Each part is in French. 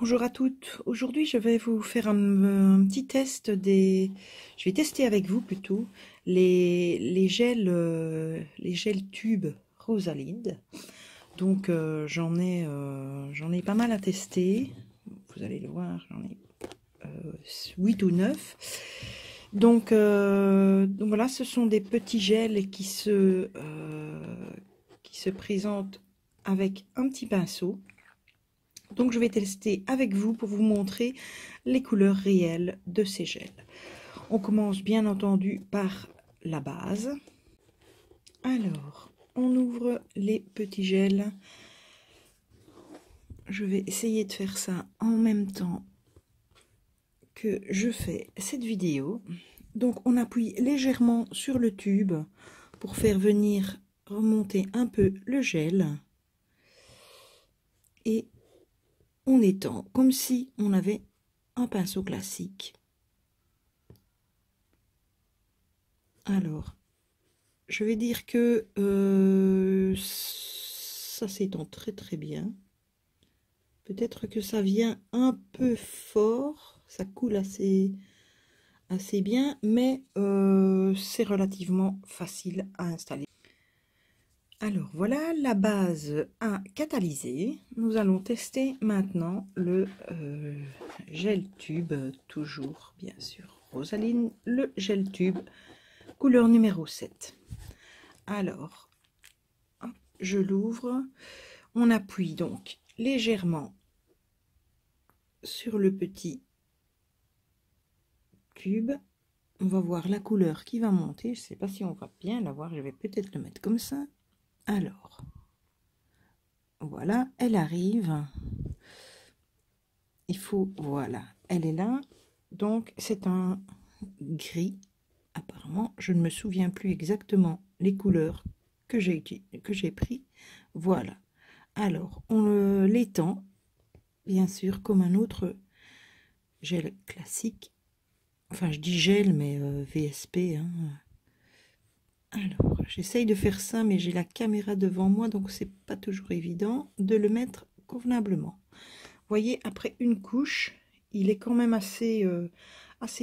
Bonjour à toutes. Aujourd'hui, je vais vous faire un petit test des... Je vais tester avec vous plutôt les gels tubes Rosalind. Donc, j'en ai pas mal à tester. Vous allez le voir, j'en ai 8 ou 9. Donc voilà, ce sont des petits gels qui se présentent avec un petit pinceau. Donc je vais tester avec vous pour vous montrer les couleurs réelles de ces gels. On commence bien entendu par la base. Alors, on ouvre les petits gels. Je vais essayer de faire ça en même temps que je fais cette vidéo. Donc on appuie légèrement sur le tube pour faire venir remonter un peu le gel. Et on étend comme si on avait un pinceau classique. Alors, je vais dire que ça s'étend très très bien. Peut-être que ça vient un peu fort, ça coule assez bien, mais c'est relativement facile à installer. Alors voilà, la base à catalyser. Nous allons tester maintenant le gel tube, toujours bien sûr Rosalind, le gel tube couleur numéro 7. Alors, hop, je l'ouvre, on appuie donc légèrement sur le petit tube. On va voir la couleur qui va monter. Je ne sais pas si on va bien la voir, je vais peut-être le mettre comme ça. Alors, voilà, elle arrive. Il faut, voilà, elle est là. Donc, c'est un gris. Apparemment, je ne me souviens plus exactement les couleurs que j'ai pris. Voilà. Alors, on l'étend, bien sûr, comme un autre gel classique. Enfin, je dis gel, mais VSP. Hein. Alors, j'essaye de faire ça, mais j'ai la caméra devant moi, donc c'est pas toujours évident de le mettre convenablement. Vous voyez, après une couche, il est quand même assez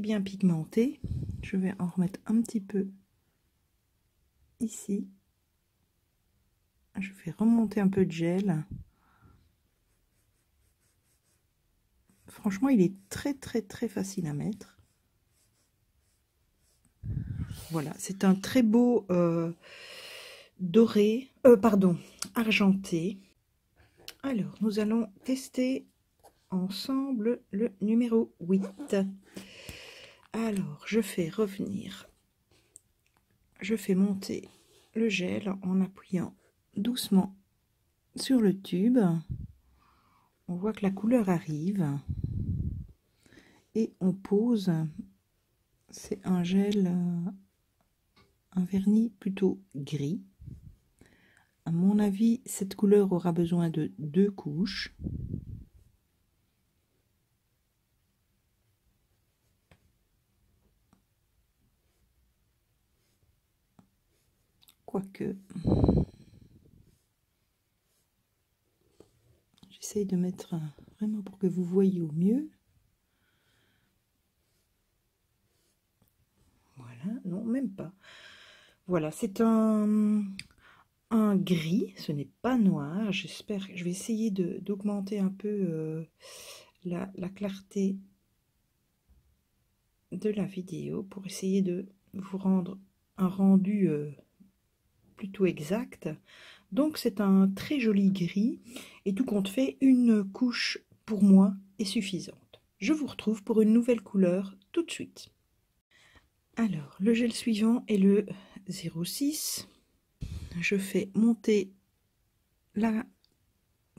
bien pigmenté. Je vais en remettre un petit peu ici. Je vais remonter un peu de gel. Franchement, il est très très facile à mettre. Voilà, c'est un très beau doré, pardon, argenté. Alors, nous allons tester ensemble le numéro 8. Alors, je fais monter le gel en appuyant doucement sur le tube. On voit que la couleur arrive et on pose. C'est un gel, un vernis plutôt gris. À mon avis, cette couleur aura besoin de 2 couches. Quoique, j'essaye de mettre vraiment pour que vous voyez au mieux. Voilà, non, même pas. Voilà, c'est un gris, ce n'est pas noir. J'espère que je vais essayer d'augmenter un peu la clarté de la vidéo pour essayer de vous rendre un rendu plutôt exact. Donc c'est un très joli gris et tout compte fait, une couche pour moi est suffisante. Je vous retrouve pour une nouvelle couleur tout de suite. Alors le gel suivant est le 06. Je fais monter la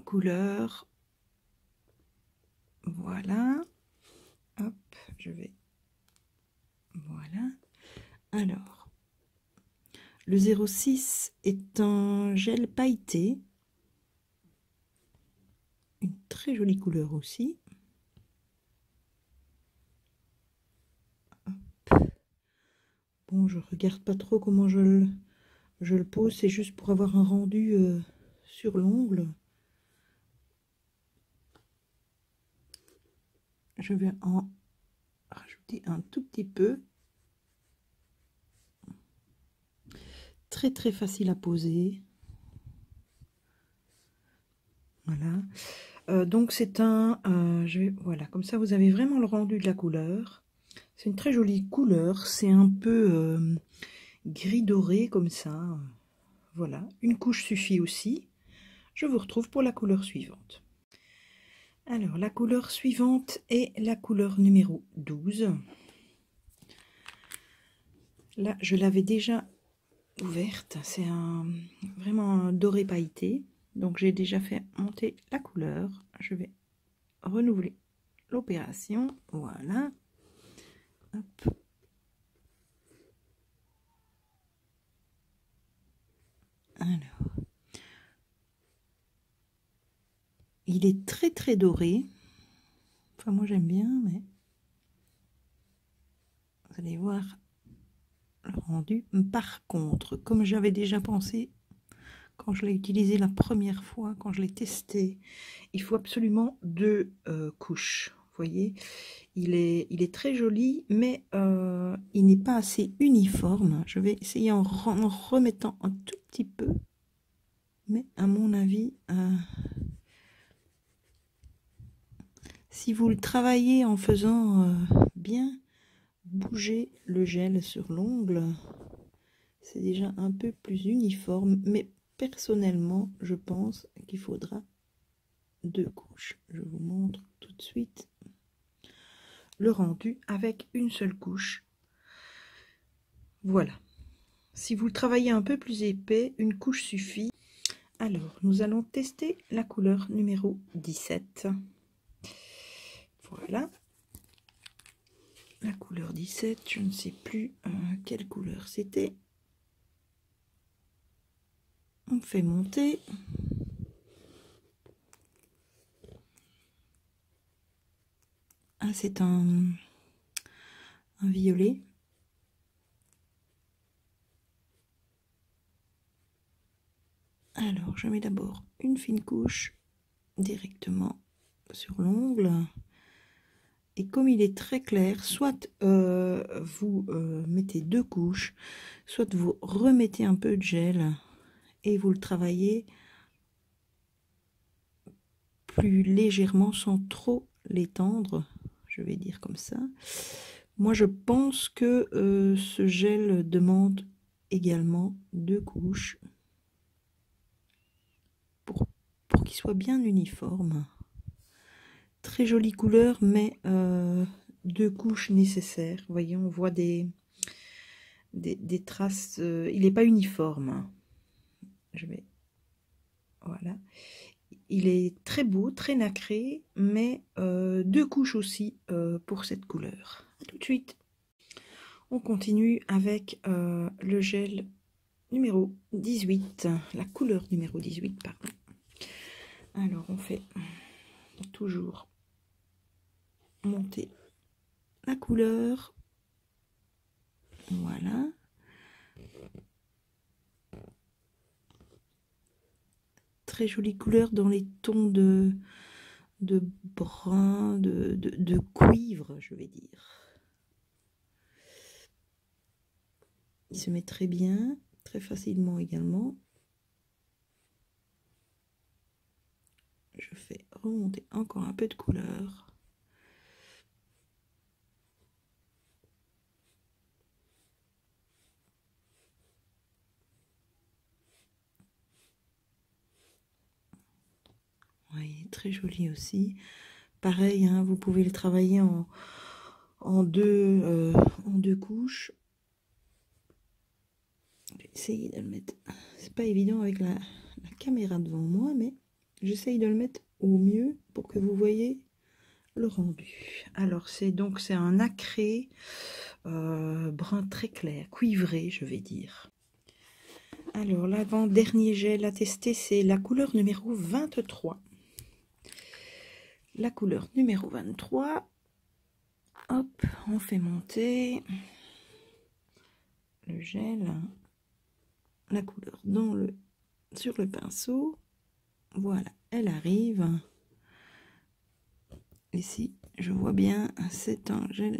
couleur. Voilà. Hop, je vais. Voilà. Alors, le 06 est un gel pailleté. Une très jolie couleur aussi. Hop. Bon, je regarde pas trop comment je le pose. C'est juste pour avoir un rendu sur l'ongle. je vais en rajouter un tout petit peu. Très très facile à poser. Voilà. Donc c'est un... voilà, comme ça vous avez vraiment le rendu de la couleur. C'est une très jolie couleur. C'est un peu gris doré comme ça. Voilà, une couche suffit aussi. Je vous retrouve pour la couleur suivante. Alors, la couleur suivante est la couleur numéro 12. Là, je l'avais déjà ouverte. C'est vraiment un doré pailleté. Donc, j'ai déjà fait monter la couleur. Je vais renouveler l'opération. Voilà. Hop. Alors. Il est très très doré. Enfin, moi j'aime bien, mais vous allez voir le rendu. Par contre, comme j'avais déjà pensé quand je l'ai utilisé la première fois, quand je l'ai testé, il faut absolument 2 couches. Vous voyez, il est très joli, mais il n'est pas assez uniforme. Je vais essayer en remettant un tout petit peu, mais à mon avis, si vous le travaillez en faisant bien bouger le gel sur l'ongle, c'est déjà un peu plus uniforme, mais personnellement, je pense qu'il faudra 2 couches. Je vous montre tout de suite le rendu avec une seule couche. Voilà. Si vous le travaillez un peu plus épais, une couche suffit. Alors, nous allons tester la couleur numéro 17. Voilà. La couleur 17, je ne sais plus quelle couleur c'était. On fait monter. Ah, c'est un violet. Alors, je mets d'abord une fine couche directement sur l'ongle. Et comme il est très clair, soit vous mettez 2 couches, soit vous remettez un peu de gel et vous le travaillez plus légèrement sans trop l'étendre, je vais dire comme ça. Moi, je pense que ce gel demande également 2 couches pour qu'il soit bien uniforme. Très jolie couleur, mais 2 couches nécessaires. Vous voyez, on voit des traces. Il n'est pas uniforme. Je vais... Voilà. Il est très beau, très nacré, mais 2 couches aussi pour cette couleur. À tout de suite. On continue avec le gel numéro 18, la couleur numéro 18, pardon. Alors, on fait toujours monter la couleur. Voilà. Très jolie couleur dans les tons de brun, de cuivre, je vais dire. Il se met très bien, très facilement également. Je fais remonter encore un peu de couleur. Oui, très joli aussi. Pareil, hein, vous pouvez le travailler en deux couches. Je vais essayer de le mettre. C'est pas évident avec la caméra devant moi, mais j'essaye de le mettre au mieux pour que vous voyez le rendu. Alors c'est un nacré brun très clair, cuivré, je vais dire. Alors l'avant-dernier gel à tester, c'est la couleur numéro 23. La couleur numéro 23. Hop, on fait monter le gel, la couleur sur le pinceau. Voilà, elle arrive. Ici, je vois bien, c'est un gel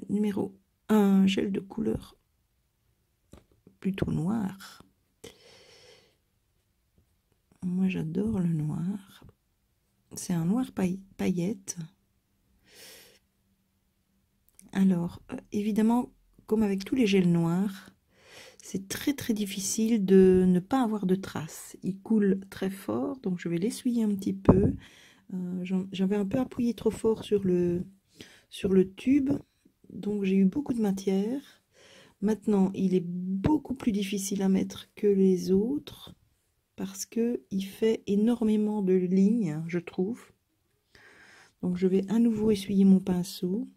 un gel de couleur plutôt noir. Moi, j'adore le noir. C'est un noir paillette. Alors, évidemment, comme avec tous les gels noirs, c'est très difficile de ne pas avoir de traces. Il coule très fort, donc je vais l'essuyer un petit peu. J'avais un peu appuyé trop fort sur le tube, donc j'ai eu beaucoup de matière. Maintenant, il est beaucoup plus difficile à mettre que les autres parce que il fait énormément de lignes, je trouve. Donc je vais à nouveau essuyer mon pinceau.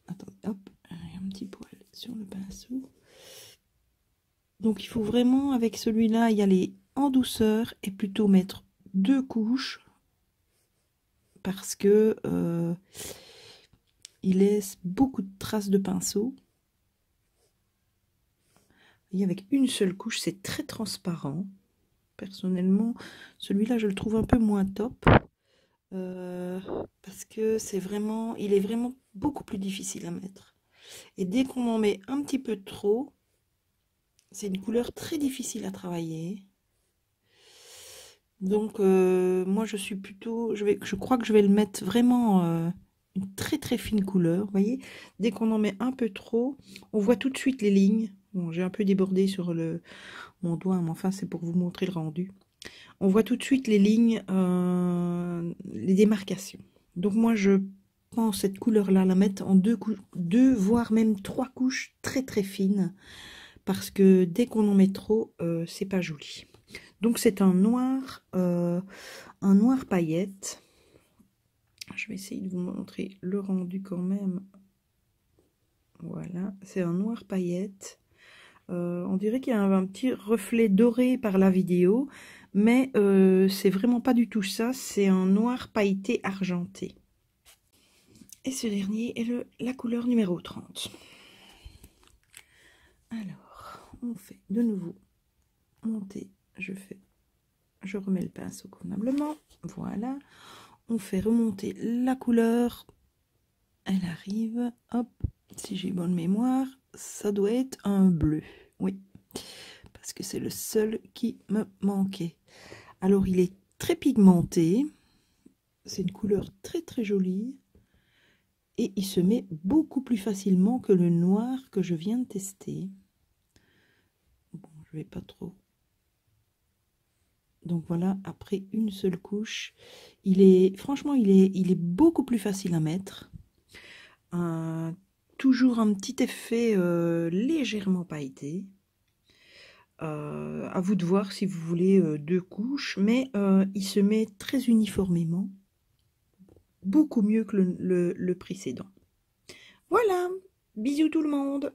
Attendez, hop, un petit poil sur le pinceau. Donc il faut vraiment, avec celui-là, y aller en douceur et plutôt mettre 2 couches parce que il laisse beaucoup de traces de pinceau. Et avec une seule couche, c'est très transparent. Personnellement, celui-là, je le trouve un peu moins top. Parce que il est vraiment beaucoup plus difficile à mettre. Et dès qu'on en met un petit peu trop, c'est une couleur très difficile à travailler. Donc, moi, je suis plutôt... Je crois que je vais le mettre vraiment une très fine couleur. Vous voyez, dès qu'on en met un peu trop, on voit tout de suite les lignes. Bon, j'ai un peu débordé sur mon doigt, mais enfin, c'est pour vous montrer le rendu. On voit tout de suite les lignes, les démarcations. Donc, moi, je pense cette couleur-là, la mettre en 2 voire même 3 couches très fines. Parce que dès qu'on en met trop, c'est pas joli. Donc c'est un noir paillette. Je vais essayer de vous montrer le rendu quand même. Voilà, c'est un noir paillette. On dirait qu'il y a un petit reflet doré par la vidéo, mais c'est vraiment pas du tout ça. C'est un noir pailleté argenté. Et ce dernier est la couleur numéro 30. Alors, on fait de nouveau monter. Je remets le pinceau convenablement. Voilà. On fait remonter la couleur. Elle arrive. Hop. Si j'ai bonne mémoire, ça doit être un bleu. Oui. Parce que c'est le seul qui me manquait. Alors, il est très pigmenté. C'est une couleur très jolie. Et il se met beaucoup plus facilement que le noir que je viens de tester. Bon, je vais pas trop. Donc voilà, après une seule couche, franchement, il est beaucoup plus facile à mettre. Toujours un petit effet légèrement pailleté. À vous de voir si vous voulez 2 couches, mais il se met très uniformément. Beaucoup mieux que le précédent. Voilà, bisous tout le monde!